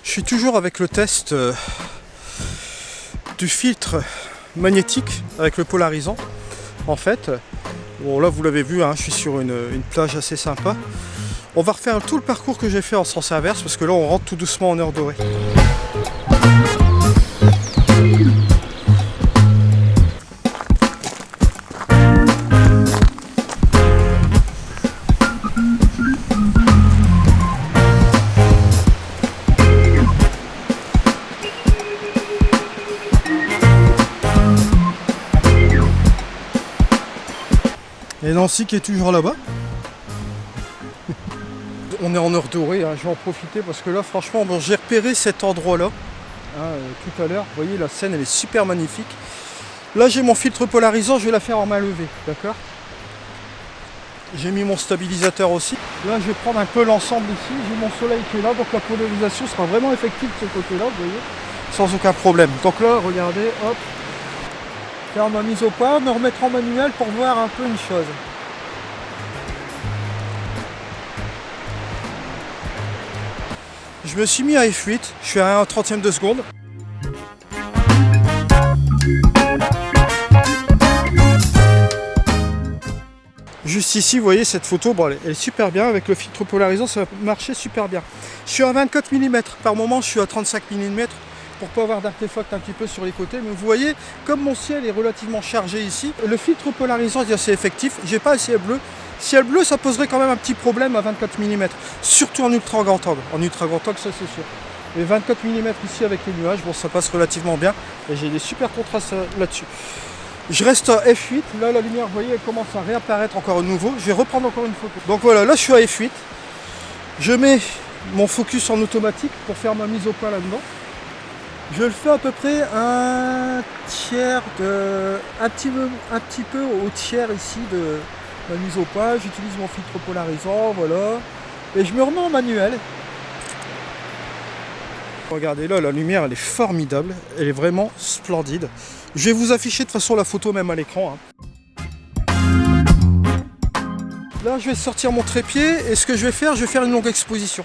Je suis toujours avec le test du filtre magnétique avec le polarisant. En fait, bon là vous l'avez vu, hein, je suis sur une plage assez sympa. On va refaire tout le parcours que j'ai fait en sens inverse parce que là on rentre tout doucement en heure dorée. Et Nancy qui est toujours là-bas. On est en heure dorée, hein. Je vais en profiter parce que là franchement bon, j'ai repéré cet endroit là tout à l'heure. Vous voyez la scène elle est super magnifique. Là j'ai mon filtre polarisant, je vais la faire en main levée, d'accord. J'ai mis mon stabilisateur aussi. Là je vais prendre un peu l'ensemble ici, j'ai mon soleil qui est là, donc la polarisation sera vraiment effective de ce côté là, vous voyez, sans aucun problème. Donc là regardez, hop, faire ma mise au point, me remettre en manuel pour voir un peu une chose. Je me suis mis à F8, je suis à 1/30 de seconde. Juste ici, vous voyez cette photo, bon, elle est super bien, avec le filtre polarisant, ça va marcher super bien. Je suis à 24 mm, par moment je suis à 35 mm, pour pas avoir d'artefact un petit peu sur les côtés, mais vous voyez, comme mon ciel est relativement chargé ici, le filtre polarisant est assez effectif, j'ai pas un ciel bleu. Ciel bleu, ça poserait quand même un petit problème à 24 mm, surtout en ultra grand angle. En ultra grand angle, ça c'est sûr. Et 24 mm ici avec les nuages, bon ça passe relativement bien, et j'ai des super contrastes là-dessus. Je reste à F8, là la lumière, vous voyez, elle commence à réapparaître encore à nouveau. Je vais reprendre encore une photo. Donc voilà, là je suis à F8. Je mets mon focus en automatique pour faire ma mise au point là-dedans. Je le fais à peu près un petit peu au tiers ici de ma mise au point. J'utilise mon filtre polarisant, voilà. Et je me remets en manuel. Regardez là, la lumière elle est formidable, elle est vraiment splendide. Je vais vous afficher de toute façon la photo même à l'écran. Là je vais sortir mon trépied et ce que je vais faire une longue exposition.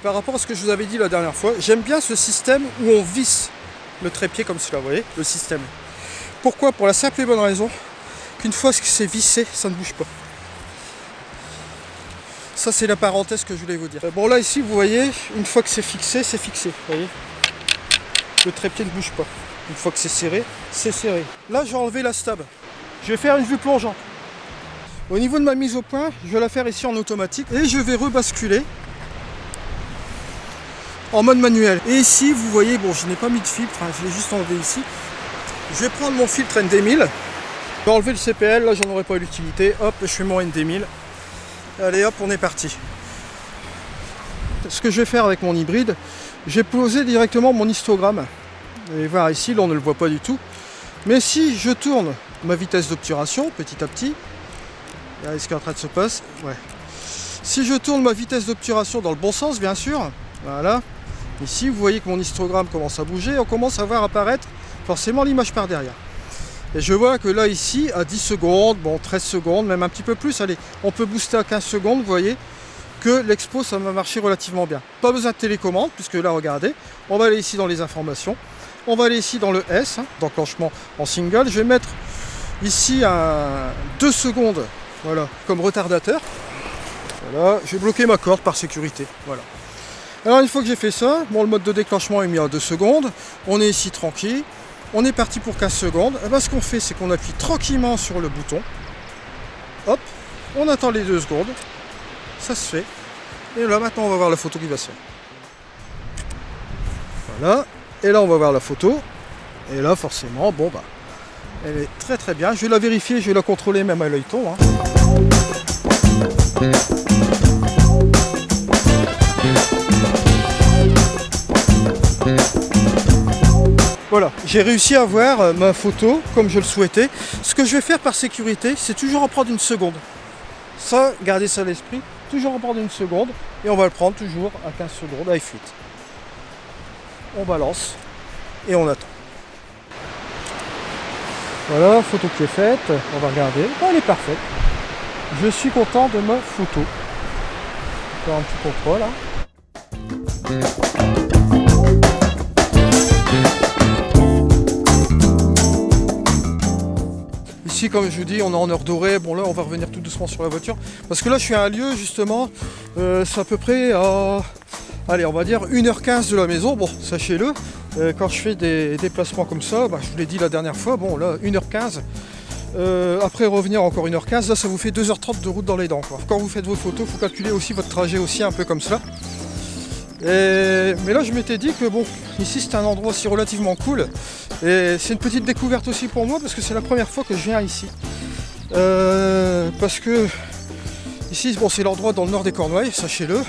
Par rapport à ce que je vous avais dit la dernière fois, j'aime bien ce système où on visse le trépied comme cela, vous voyez, le système. Pourquoi? Pour la simple et bonne raison qu'une fois que c'est vissé, ça ne bouge pas. Ça c'est la parenthèse que je voulais vous dire. Bon là ici vous voyez, une fois que c'est fixé, vous voyez. Le trépied ne bouge pas. Une fois que c'est serré, c'est serré. Là je vais enlever la stab. Je vais faire une vue plongeante. Au niveau de ma mise au point, je vais la faire ici en automatique et je vais rebasculer en mode manuel. Et ici vous voyez, bon je n'ai pas mis de filtre, hein, je l'ai juste enlevé ici. Je vais prendre mon filtre ND1000. Je vais enlever le CPL, là j'en aurai pas l'utilité. Hop, je fais mon ND1000. Allez hop, on est parti. Ce que je vais faire avec mon hybride, j'ai posé directement mon histogramme. Vous allez voir ici, là on ne le voit pas du tout. Mais si je tourne ma vitesse d'obturation, petit à petit, regardez ce qui est en train de se passer. Ouais. Si je tourne ma vitesse d'obturation dans le bon sens, bien sûr, voilà. Ici, vous voyez que mon histogramme commence à bouger, on commence à voir apparaître forcément l'image par derrière. Et je vois que là, ici, à 10 secondes, bon, 13 secondes, même un petit peu plus, allez, on peut booster à 15 secondes, vous voyez que l'expo, ça va marcher relativement bien. Pas besoin de télécommande, puisque là, regardez, on va aller ici dans les informations, on va aller ici dans le S, d'enclenchement en single, je vais mettre ici un 2 secondes, voilà, comme retardateur. Voilà, je vais bloquer ma corde par sécurité, voilà. Alors une fois que j'ai fait ça, bon, le mode de déclenchement est mis à 2 secondes, on est ici tranquille. On est parti pour 15 secondes. Et ben, ce qu'on fait, c'est qu'on appuie tranquillement sur le bouton. Hop, on attend les 2 secondes. Ça se fait. Et là, maintenant, on va voir la photo qui va se faire. Voilà. Et là, on va voir la photo. Et là, forcément, bon, bah, elle est très très bien. Je vais la vérifier, je vais la contrôler même à l'œilleton. Hein. Voilà, j'ai réussi à avoir ma photo comme je le souhaitais. Ce que je vais faire par sécurité, c'est toujours en prendre une seconde. Ça, gardez ça à l'esprit, toujours en prendre une seconde. Et on va le prendre toujours à 15 secondes à F8. On balance et on attend. Voilà, photo qui est faite, on va regarder. Oh, elle est parfaite. Je suis content de ma photo. Faire un petit contrôle. Hein. Ici, comme je vous dis, on est en heure dorée. Bon là, on va revenir tout doucement sur la voiture. Parce que là, je suis à un lieu, justement, c'est à peu près à... Allez, on va dire 1h15 de la maison. Bon, sachez-le, quand je fais des déplacements comme ça, bah, je vous l'ai dit la dernière fois, bon là, 1h15. Après revenir encore 1h15, là ça vous fait 2h30 de route dans les dents, quoi. Quand vous faites vos photos, il faut calculer aussi votre trajet aussi un peu comme cela. Mais là je m'étais dit que bon, ici c'est un endroit aussi relativement cool. Et c'est une petite découverte aussi pour moi parce que c'est la première fois que je viens ici. Parce que ici bon, c'est l'endroit dans le nord des Cornouailles, sachez-le.